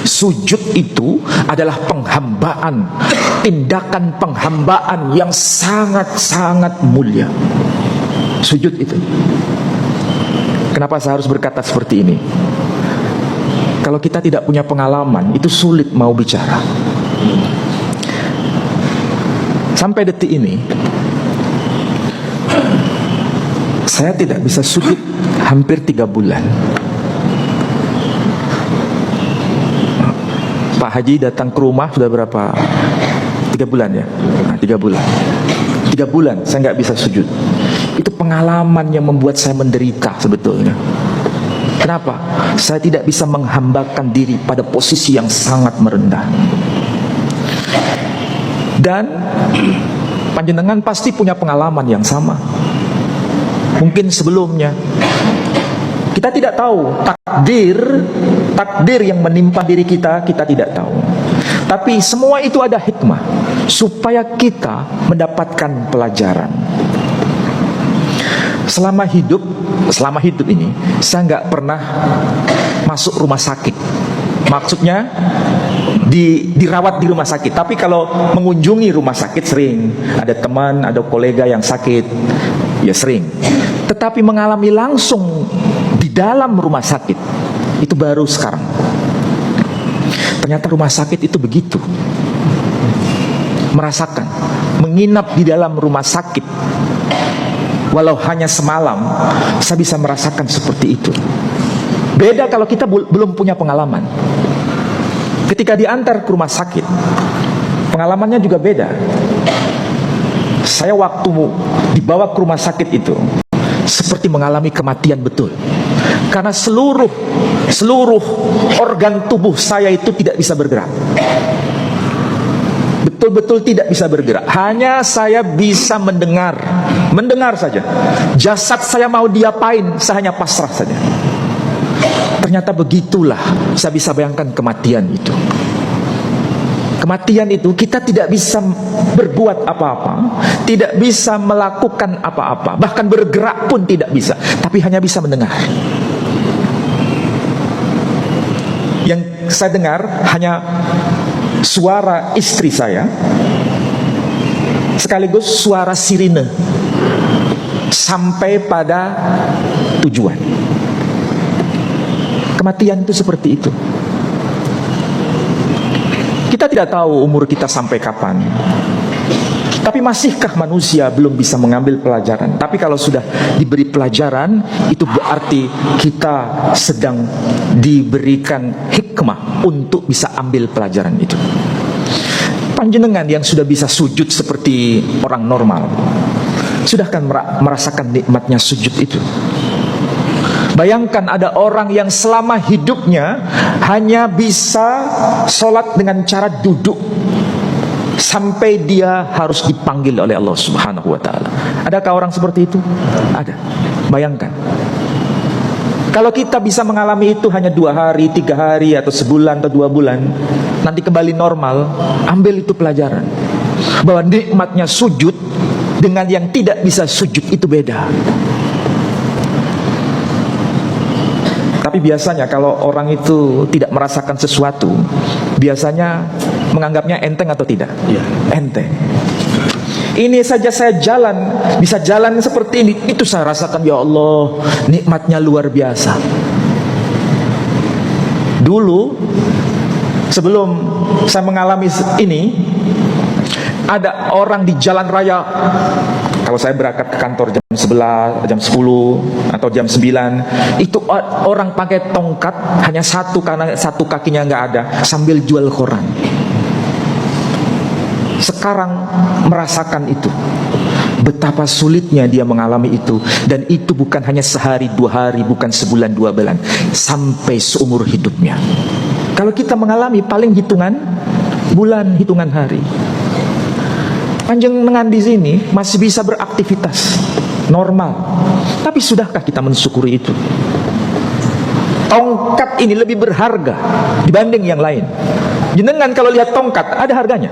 Sujud itu adalah penghambaan, tindakan penghambaan yang sangat-sangat mulia. Sujud itu. Kenapa saya harus berkata seperti ini? Kalau kita tidak punya pengalaman, itu sulit mau bicara. Sampai detik ini, saya tidak bisa sujud hampir 3 bulan. Pak Haji datang ke rumah sudah berapa? 3 bulan ya? Nah, 3 bulan. 3 bulan saya nggak bisa sujud. Itu pengalaman yang membuat saya menderita sebetulnya. Kenapa? Saya tidak bisa menghambakan diri pada posisi yang sangat merendah. Dan panjenengan pasti punya pengalaman yang sama. Mungkin sebelumnya kita tidak tahu takdir yang menimpa diri kita, kita tidak tahu. Tapi semua itu ada hikmah supaya kita mendapatkan pelajaran. Selama hidup ini saya nggak pernah masuk rumah sakit. Maksudnya dirawat di rumah sakit. Tapi kalau mengunjungi rumah sakit sering. Ada teman, ada kolega yang sakit, ya sering. Tetapi mengalami langsung di dalam rumah sakit, itu baru sekarang. Ternyata rumah sakit itu begitu. Merasakan, menginap di dalam rumah sakit, walau hanya semalam, saya bisa merasakan seperti itu. Beda kalau kita belum punya pengalaman. Ketika diantar ke rumah sakit, pengalamannya juga beda. Saya waktu dibawa ke rumah sakit itu seperti mengalami kematian betul. Karena seluruh organ tubuh saya itu tidak bisa bergerak. Betul-betul tidak bisa bergerak. Hanya saya bisa mendengar saja. Jasad saya mau diapain, saya hanya pasrah saja. Ternyata begitulah saya bisa bayangkan kematian itu. Kematian itu kita tidak bisa berbuat apa-apa, tidak bisa melakukan apa-apa, bahkan bergerak pun tidak bisa, tapi hanya bisa mendengar. Yang saya dengar hanya suara istri saya, sekaligus suara sirine sampai pada tujuan. Kematian itu seperti itu. Kita tidak tahu umur kita sampai kapan. Tapi masihkah manusia belum bisa mengambil pelajaran? Tapi kalau sudah diberi pelajaran, itu berarti kita sedang diberikan hikmah untuk bisa ambil pelajaran itu. Panjenengan yang sudah bisa sujud seperti orang normal, sudahkah merasakan nikmatnya sujud itu? Bayangkan ada orang yang selama hidupnya hanya bisa sholat dengan cara duduk sampai dia harus dipanggil oleh Allah Subhanahu wa ta'ala. Adakah orang seperti itu? Ada. Bayangkan. Kalau kita bisa mengalami itu hanya 2 hari, 3 hari, atau sebulan, atau 2 bulan, nanti kembali normal, ambil itu pelajaran. Bahwa nikmatnya sujud dengan yang tidak bisa sujud itu beda. Tapi biasanya kalau orang itu tidak merasakan sesuatu, biasanya menganggapnya enteng atau tidak? Ya, enteng. Ini saja saya bisa jalan seperti ini, itu saya rasakan, ya Allah, nikmatnya luar biasa. Dulu, sebelum saya mengalami ini, ada orang di jalan raya. Kalau saya berangkat ke kantor jam 11, jam 10, atau jam 9, itu orang pakai tongkat, hanya satu karena satu kakinya nggak ada, sambil jual koran. Sekarang merasakan itu, betapa sulitnya dia mengalami itu. Dan itu bukan hanya sehari, 2 hari, bukan sebulan, 2 bulan, sampai seumur hidupnya. Kalau kita mengalami paling hitungan bulan, hitungan hari. Panjenengan di sini masih bisa beraktivitas normal, tapi sudahkah kita mensyukuri itu? Tongkat ini lebih berharga dibanding yang lain. Jenengan kalau lihat tongkat ada harganya,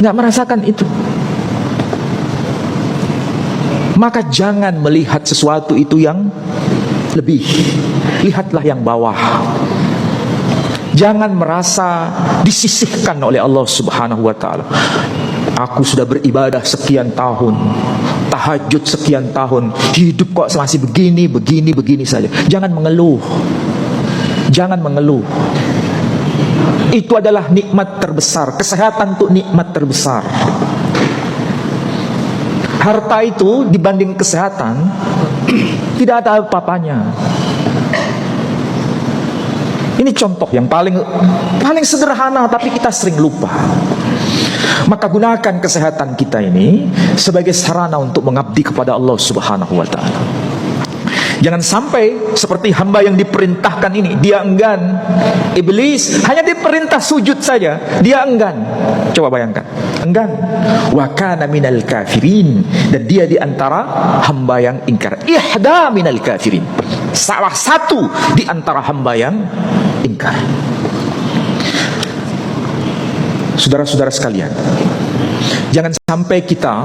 nggak merasakan itu. Maka jangan melihat sesuatu itu yang lebih, lihatlah yang bawah. Jangan merasa disisihkan oleh Allah Subhanahu wa taala. Aku sudah beribadah sekian tahun, tahajud sekian tahun, hidup kok masih begini saja. Jangan mengeluh. Jangan mengeluh. Itu adalah nikmat terbesar. Kesehatan itu nikmat terbesar. Harta itu dibanding kesehatan tidak ada apa-apanya. Ini contoh yang paling sederhana, tapi kita sering lupa. Maka gunakan kesehatan kita ini sebagai sarana untuk mengabdi kepada Allah Subhanahu wa taala. Jangan sampai seperti hamba yang diperintahkan ini, dia enggan. Iblis hanya diperintah sujud saja, dia enggan. Coba bayangkan, enggan. Wa kana minal kafirin, dan dia di antara hamba yang ingkar. Ihda minal kafirin, salah satu di antara hamba yang ingkar. Saudara-saudara sekalian, jangan sampai kita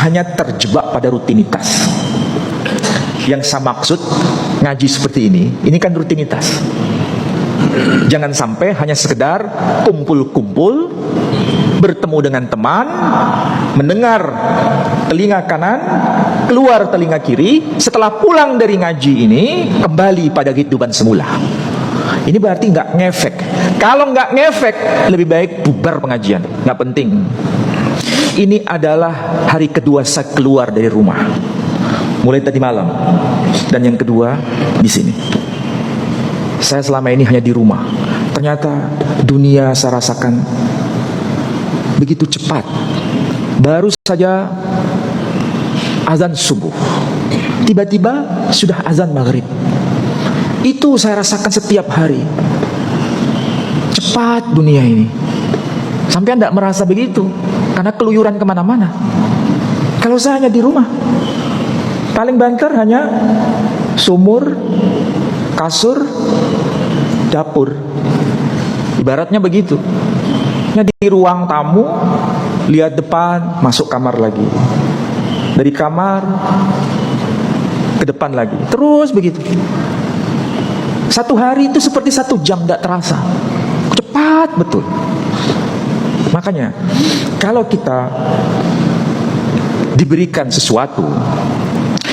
hanya terjebak pada rutinitas. Yang saya maksud ngaji seperti ini kan rutinitas. Jangan sampai hanya sekedar kumpul-kumpul, bertemu dengan teman, mendengar telinga kanan, keluar telinga kiri, setelah pulang dari ngaji ini kembali pada kehidupan semula. Ini berarti nggak ngefek. Kalau nggak ngefek, lebih baik bubar pengajian, nggak penting. Ini adalah hari kedua saya keluar dari rumah, mulai tadi malam, dan yang kedua di sini. Saya selama ini hanya di rumah. Ternyata dunia saya rasakan begitu cepat. Baru saja azan subuh, tiba-tiba sudah azan maghrib. Itu saya rasakan setiap hari. Cepat dunia ini. Sampai Anda merasa begitu karena keluyuran kemana-mana. Kalau saya hanya di rumah, paling banter hanya sumur, kasur, dapur. Ibaratnya begitu. Hanya di ruang tamu, lihat depan, masuk kamar lagi. Dari kamar ke depan lagi. Terus begitu. Satu hari itu seperti 1 jam, tidak terasa. Cepat betul. Makanya kalau kita diberikan sesuatu,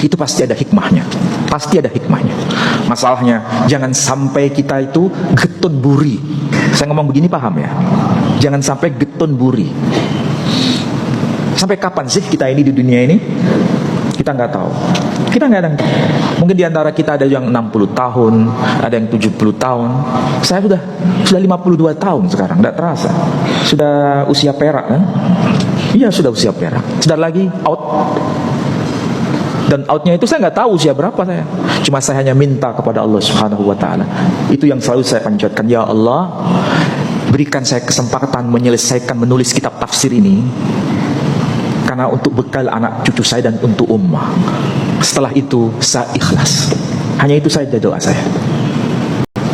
itu pasti ada hikmahnya. Pasti ada hikmahnya. Masalahnya jangan sampai kita itu getun buri. Saya ngomong begini paham ya? Jangan sampai getun buri. Sampai kapan sih kita ini di dunia ini? Kita nggak tahu. Kita nggak ada yang tahu. Mungkin di antara kita ada yang 60 tahun, ada yang 70 tahun. Saya sudah 52 tahun sekarang, nggak terasa. Sudah usia perak kan? Iya, sudah usia perak. Sudah lagi out. Dan outnya itu saya nggak tahu usia berapa saya. Cuma saya hanya minta kepada Allah Subhanahu wa taala. Itu yang selalu saya panjatkan, ya Allah, berikan saya kesempatan menyelesaikan menulis kitab tafsir ini. Karena untuk bekal anak cucu saya dan untuk ummah. Setelah itu saya ikhlas. Hanya itu saja doa saya.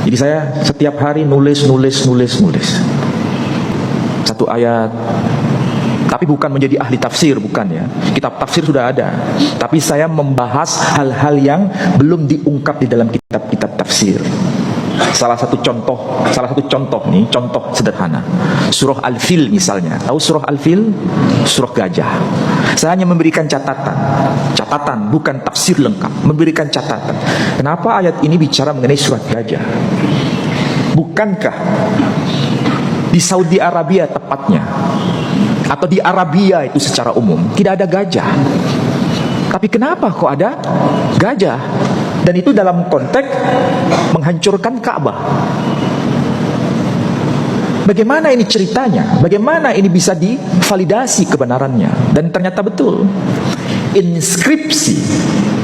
Jadi saya setiap hari nulis. Satu ayat. Tapi bukan menjadi ahli tafsir, bukan ya. Kitab tafsir sudah ada. Tapi saya membahas hal-hal yang belum diungkap di dalam kitab-kitab tafsir. Salah satu contoh nih, contoh sederhana. Surah Al-Fil misalnya. Tahu surah Al-Fil? Surah gajah. Saya hanya memberikan catatan, bukan tafsir lengkap. Memberikan catatan. Kenapa ayat ini bicara mengenai surah gajah? Bukankah di Saudi Arabia tepatnya, atau di Arabia itu secara umum, tidak ada gajah? Tapi kenapa kok ada gajah? Dan itu dalam konteks menghancurkan Ka'bah. Bagaimana ini ceritanya? Bagaimana ini bisa divalidasi kebenarannya? Dan ternyata betul. Inskripsi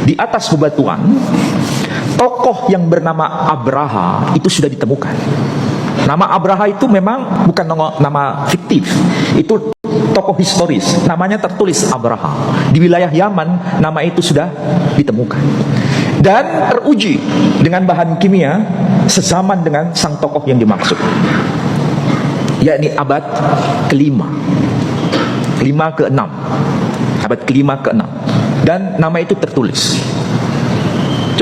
di atas bebatuan, tokoh yang bernama Abraha itu sudah ditemukan. Nama Abraha itu memang bukan nama fiktif. Itu tokoh historis. Namanya tertulis Abraha. Di wilayah Yaman, nama itu sudah ditemukan. Dan teruji dengan bahan kimia sezaman dengan sang tokoh yang dimaksud, yakni abad ke-5 ke-6, abad ke-5 ke-6. Dan nama itu tertulis.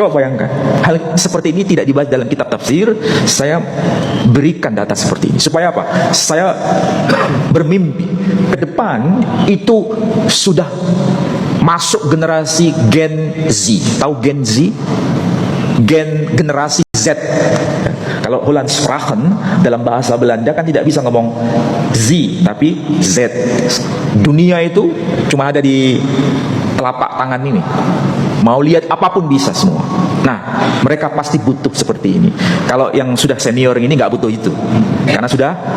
Coba bayangkan, hal seperti ini tidak dibahas dalam kitab tafsir. Saya berikan data seperti ini supaya apa? Saya bermimpi ke depan itu sudah masuk generasi Gen Z. Tahu Gen Z? Generasi Z. Kalau Hollandsprachen dalam bahasa Belanda kan tidak bisa ngomong Z, tapi Z. Dunia itu cuma ada di telapak tangan ini. Mau lihat apapun bisa semua. Nah, mereka pasti butuh seperti ini. Kalau yang sudah senior ini nggak butuh itu, karena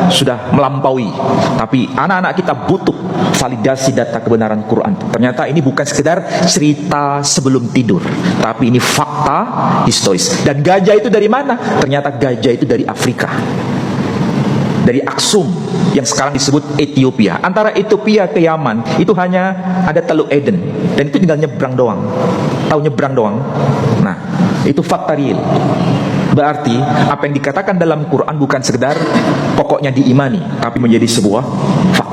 sudah melampaui. Tapi anak-anak kita butuh validasi data kebenaran Quran. Ternyata ini bukan sekedar cerita sebelum tidur, tapi ini fakta historis. Dan gajah itu dari mana? Ternyata gajah itu dari Afrika, dari Aksum yang sekarang disebut Ethiopia. Antara Ethiopia ke Yaman itu hanya ada Teluk Eden, dan itu tinggal nyebrang doang. Tahu nyebrang doang? Nah, itu fakta real. Berarti apa yang dikatakan dalam Quran bukan sekedar pokoknya diimani, tapi menjadi sebuah fakta.